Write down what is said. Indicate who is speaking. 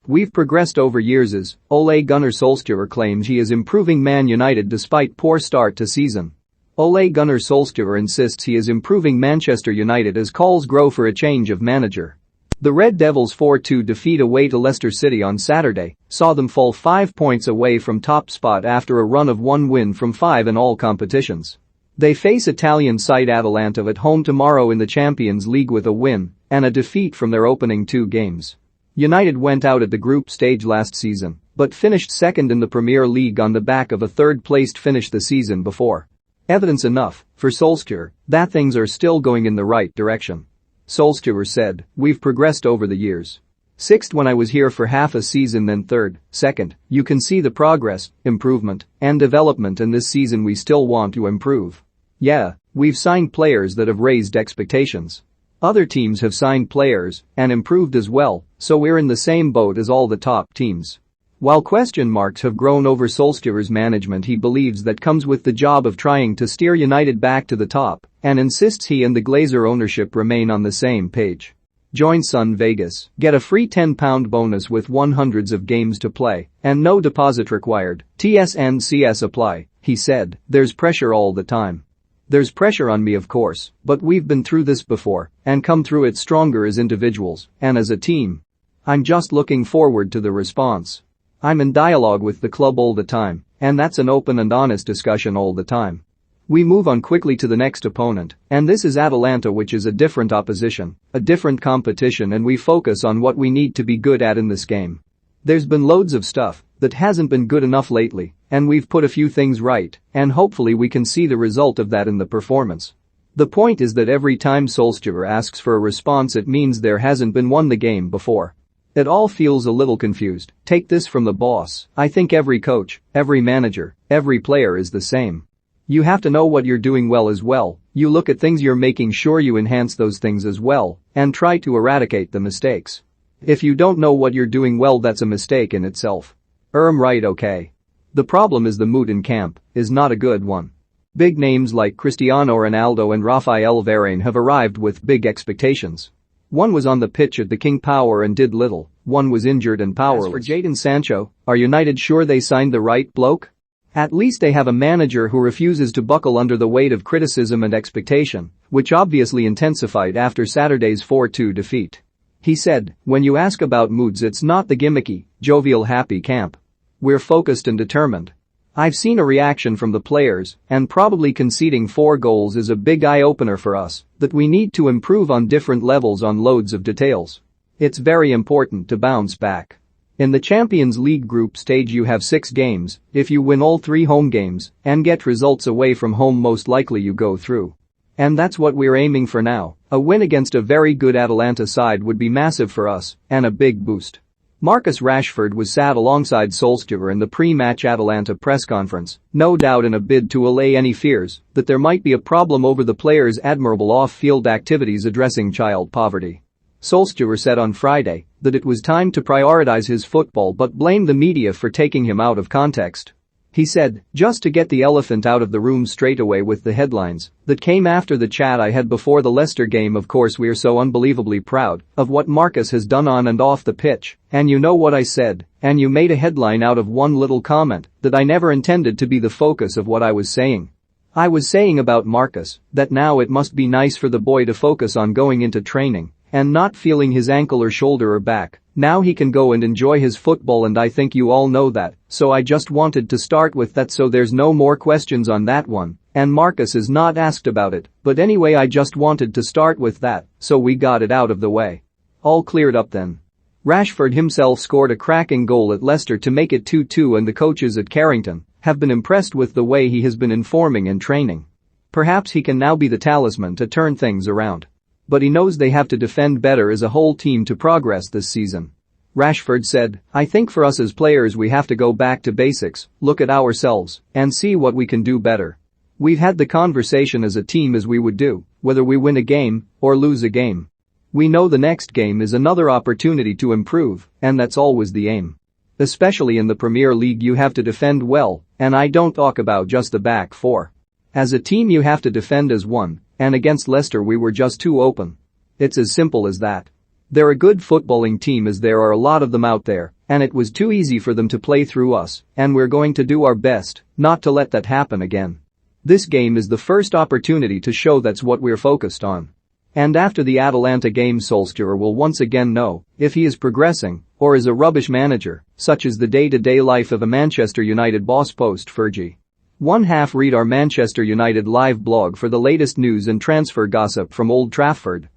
Speaker 1: "We've progressed over years," as Ole Gunnar Solskjaer claims he is improving Man United despite poor start to season. Ole Gunnar Solskjaer insists he is improving Manchester United as calls grow for a change of manager. The Red Devils' 4-2 defeat away to Leicester City on Saturday saw them fall 5 points away from top spot after a run of 1 win from 5 in all competitions. They face Italian side Atalanta at home tomorrow in the Champions League with a win and a defeat from their opening 2 games. United went out at the group stage last season but finished second in the Premier League on the back of a third-placed finish the season before. Evidence enough for Solskjaer that things are still going in the right direction. Solskjaer said, "We've progressed over the years. 6th when I was here for half a season, then 3rd, 2nd, you can see the progress, improvement, and development, and this season we still want to improve. Yeah, we've signed players that have raised expectations. Other teams have signed players and improved as well, so we're in the same boat as all the top teams." While question marks have grown over Solskjaer's management, he believes that comes with the job of trying to steer United back to the top and insists he and the Glazer ownership remain on the same page. Join Sun Vegas, get a free £10 bonus with 100 of games to play and no deposit required, TSNCS apply, he said. "There's pressure all the time. There's pressure on me, of course, but we've been through this before and come through it stronger as individuals and as a team. I'm just looking forward to the response. I'm in dialogue with the club all the time, and that's an open and honest discussion all the time. We move on quickly to the next opponent, and this is Atalanta, which is a different opposition, a different competition, and we focus on what we need to be good at in this game. There's been loads of stuff that hasn't been good enough lately, and we've put a few things right, and hopefully we can see the result of that in the performance." The point is that every time Solskjaer asks for a response, it means there hasn't been won the game before. It all feels a little confused. Take this from the boss. "I think every coach, every manager, every player is the same. You have to know what you're doing well as well. You look at things, you're making sure you enhance those things as well and try to eradicate the mistakes. If you don't know what you're doing well, that's a mistake in itself." Right, okay. The problem is the mood in camp is not a good one. Big names like Cristiano Ronaldo and Raphael Varane have arrived with big expectations. One was on the pitch at the King Power and did little, one was injured and powerless. As for Jadon Sancho, are United sure they signed the right bloke? At least they have a manager who refuses to buckle under the weight of criticism and expectation, which obviously intensified after Saturday's 4-2 defeat. He said, "When you ask about moods, it's not the gimmicky, jovial happy camp. We're focused and determined. I've seen a reaction from the players, and probably conceding 4 goals is a big eye-opener for us, that we need to improve on different levels on loads of details. It's very important to bounce back. In the Champions League group stage you have 6 games, if you win all 3 home games and get results away from home, most likely you go through. And that's what we're aiming for now. A win against a very good Atalanta side would be massive for us and a big boost." Marcus Rashford was sat alongside Solskjaer in the pre-match Atalanta press conference, no doubt in a bid to allay any fears that there might be a problem over the player's admirable off-field activities addressing child poverty. Solskjaer said on Friday that it was time to prioritize his football but blamed the media for taking him out of context. He said, "Just to get the elephant out of the room straight away with the headlines that came after the chat I had before the Leicester game, of course we're so unbelievably proud of what Marcus has done on and off the pitch, and you know what I said, and you made a headline out of one little comment that I never intended to be the focus of what I was saying. I was saying about Marcus that now it must be nice for the boy to focus on going into training and not feeling his ankle or shoulder or back. Now he can go and enjoy his football, and I think you all know that, so I just wanted to start with that so there's no more questions on that one, and Marcus is not asked about it, but anyway I just wanted to start with that, so we got it out of the way. All cleared up then." Rashford himself scored a cracking goal at Leicester to make it 2-2, and the coaches at Carrington have been impressed with the way he has been informing and training. Perhaps he can now be the talisman to turn things around. But he knows they have to defend better as a whole team to progress this season. Rashford said, "I think for us as players we have to go back to basics, look at ourselves, and see what we can do better. We've had the conversation as a team as we would do, whether we win a game or lose a game. We know the next game is another opportunity to improve, and that's always the aim. Especially in the Premier League you have to defend well, and I don't talk about just the back 4. As a team you have to defend as one, and against Leicester we were just too open. It's as simple as that. They're a good footballing team, as there are a lot of them out there, And it was too easy for them to play through us, and we're going to do our best not to let that happen again. This game is the first opportunity to show that's what we're focused on. And after the Atalanta game, Solskjaer will once again know if he is progressing or is a rubbish manager, such as the day-to-day life of a Manchester United boss. Post Fergie. 1/2 Read our Manchester United live blog for the latest news and transfer gossip from Old Trafford.